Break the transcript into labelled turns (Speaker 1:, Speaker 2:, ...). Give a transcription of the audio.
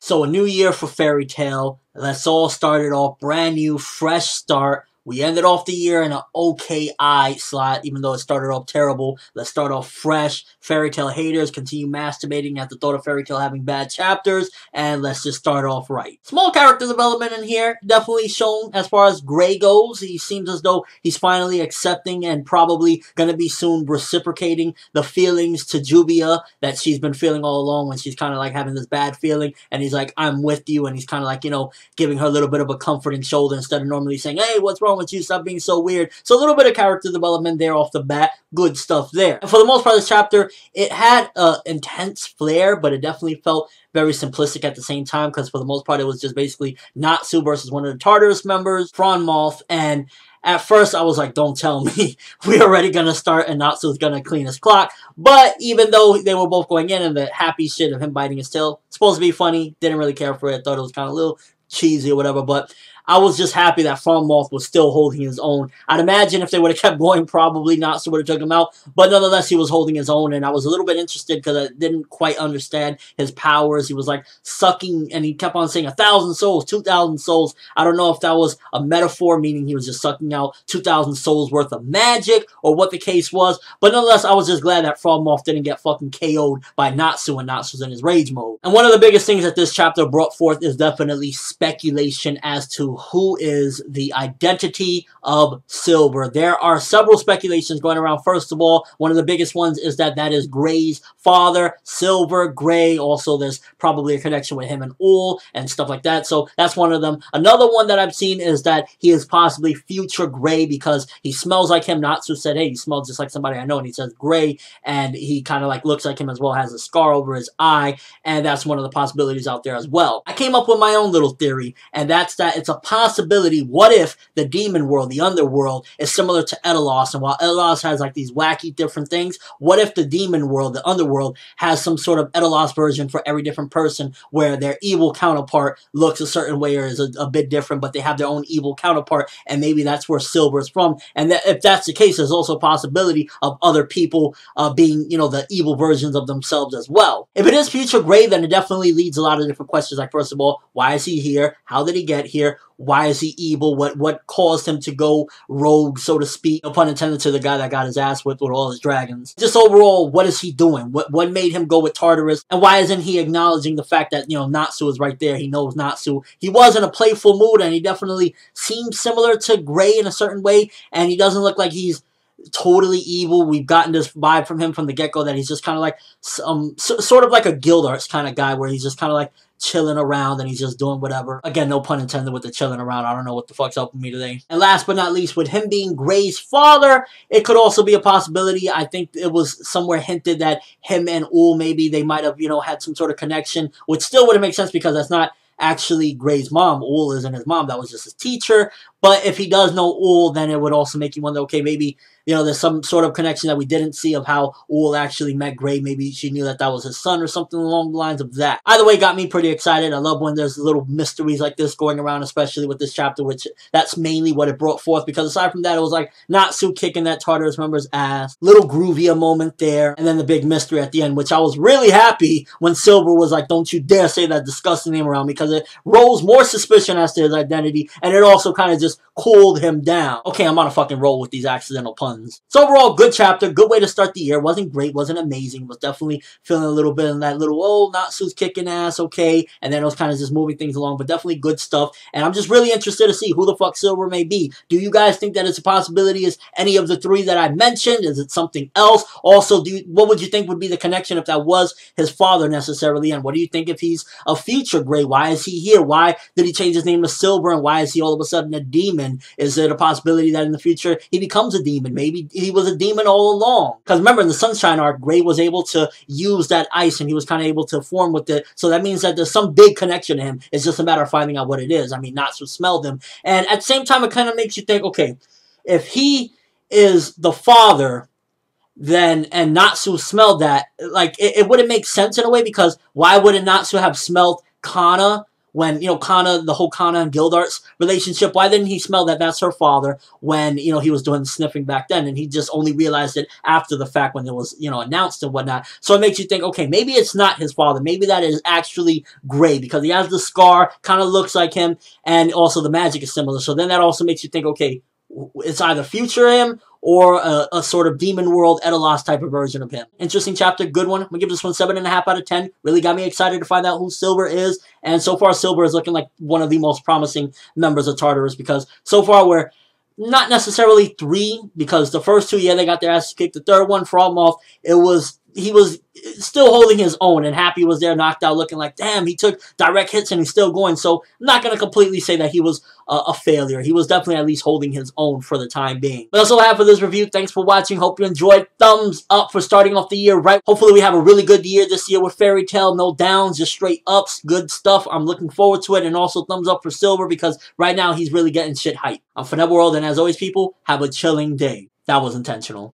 Speaker 1: So a new year for Fairy Tail. Let's all start it off brand new, fresh start. We ended off the year in an OKI slot, even though it started off terrible. Let's start off fresh. Fairy Tail haters continue masturbating at the thought of Fairy Tail having bad chapters, and let's just start off right. Small character development in here, definitely shown as far as Gray goes. He seems as though he's finally accepting and probably going to be soon reciprocating the feelings to Jubia that she's been feeling all along when she's kind of like having this bad feeling, and he's like, I'm with you, and he's kind of like, you know, giving her a little bit of a comforting shoulder instead of normally saying, hey, what's wrong with you? Stop being so weird. So a little bit of character development there off the bat. Good stuff there. And for the most part of this chapter, it had intense flair, but it definitely felt very simplistic at the same time, because for the most part, it was just basically Natsu versus one of the Tartarus members, ForneverWorld, and at first, I was like, don't tell me we're already going to start and Natsu's going to clean his clock. But even though they were both going in and the happy shit of him biting his tail, supposed to be funny, didn't really care for it. Thought it was kind of a little cheesy or whatever, but I was just happy that ForneverWorld was still holding his own. I'd imagine if they would have kept going, probably Natsu would have took him out. But nonetheless, he was holding his own, and I was a little bit interested because I didn't quite understand his powers. He was like sucking, and he kept on saying 1,000 souls, 2,000 souls. I don't know if that was a metaphor, meaning he was just sucking out 2,000 souls worth of magic, or what the case was. But nonetheless, I was just glad that ForneverWorld didn't get fucking KO'd by Natsu, and Natsu's in his rage mode. And one of the biggest things that this chapter brought forth is definitely speculation as to who is the identity of Silver. There are several speculations going around. First of all, one of the biggest ones is that that is Gray's father, Silver, Gray. Also, there's probably a connection with him and Ull and stuff like that. So that's one of them. Another one that I've seen is that he is possibly future Gray because he smells like him. Natsu said, hey, you smell just like somebody I know. And he says Gray, and he kind of like looks like him as well, has a scar over his eye. And that's one of the possibilities out there as well. I came up with my own little theory, and that's that it's a possibility. What if the demon world, the underworld, is similar to Etelos, and while Etelos has like these wacky different things, what if the demon world, the underworld, has some sort of Etelos version for every different person where their evil counterpart looks a certain way or is a bit different, but they have their own evil counterpart, and maybe that's where Silver is from. And that, if that's the case, there's also a possibility of other people being, you know, the evil versions of themselves as well. If it is future Gray, then it definitely leads a lot of different questions, like, first of all, why is he here? How did he get here? Why is he evil? What caused him to go rogue, so to speak? No pun intended to the guy that got his ass whipped with all his dragons. Just overall, what is he doing? What made him go with Tartarus? And why isn't he acknowledging the fact that, you know, Natsu is right there? He knows Natsu. He was in a playful mood, and he definitely seems similar to Gray in a certain way, and he doesn't look like he's totally evil. We've gotten this vibe from him from the get-go that he's just kind of like sort of like a guild arts kind of guy, where he's just kind of like chilling around and he's just doing whatever. Again, no pun intended with the chilling around. I don't know what the fuck's up with me today. And last but not least, with him being Gray's father, it could also be a possibility. I think it was somewhere hinted that him and Ull, maybe they might have, you know, had some sort of connection, which still wouldn't make sense because that's not actually Gray's mom. Ull isn't his mom. That was just his teacher. But if he does know Ull, then it would also make you wonder, okay, maybe, you know, there's some sort of connection that we didn't see of how Ull actually met Gray. Maybe she knew that that was his son or something along the lines of that. Either way, got me pretty excited. I love when there's little mysteries like this going around, especially with this chapter, which that's mainly what it brought forth, because aside from that, it was like Natsu kicking that Tartarus member's ass. Little groovier moment there, and then the big mystery at the end, which I was really happy when Silver was like, don't you dare say that disgusting name around me, because it rose more suspicion as to his identity, and it also kind of just cooled him down. Okay, I'm on a fucking roll with these accidental puns. So overall, good chapter, good way to start the year. Wasn't great, wasn't amazing, was definitely feeling a little bit in that little, oh, Natsu's kicking ass, okay, and then it was kind of just moving things along, but definitely good stuff, and I'm just really interested to see who the fuck Silver may be. Do you guys think that it's a possibility? Is any of the three that I mentioned? Is it something else? Also, what would you think would be the connection if that was his father necessarily, and what do you think if he's a future Gray? Why is he here? Why did he change his name to Silver, and why is he all of a sudden a demon? Is it a possibility that in the future he becomes a demon? Maybe he was a demon all along. Because remember, in the Sunshine arc, Gray was able to use that ice, and he was kind of able to form with it. So that means that there's some big connection to him. It's just a matter of finding out what it is. I mean, Natsu smelled him. And at the same time, it kind of makes you think, okay, if he is the father, then, and Natsu smelled that, like, it wouldn't make sense in a way, because why wouldn't Natsu have smelled Kana when, you know, Kana, the whole Kana and Gildart's relationship, why didn't he smell that that's her father when, you know, he was doing the sniffing back then, and he just only realized it after the fact when it was, you know, announced and whatnot. So it makes you think, okay, maybe it's not his father. Maybe that is actually Gray, because he has the scar, kind of looks like him, and also the magic is similar. So then that also makes you think, okay, it's either future him or a sort of Demon World Etelos type of version of him. Interesting chapter, good one. I'm going to give this one 7.5 out of 10. Really got me excited to find out who Silver is. And so far, Silver is looking like one of the most promising members of Tartarus, because so far we're not necessarily 3, because the first 2, yeah, they got their asses kicked. The third one, Frogmoth, he was still holding his own, and Happy was there knocked out looking like, damn, he took direct hits and he's still going. So I'm not going to completely say that he was a failure. He was definitely at least holding his own for the time being. But that's all I have for this review. Thanks for watching. Hope you enjoyed. Thumbs up for starting off the year right. Hopefully we have a really good year this year with Fairy Tail. No downs, just straight ups. Good stuff. I'm looking forward to it. And also thumbs up for Silver, because right now he's really getting shit hype. I'm ForneverWorld, and as always, people, have a chilling day. That was intentional.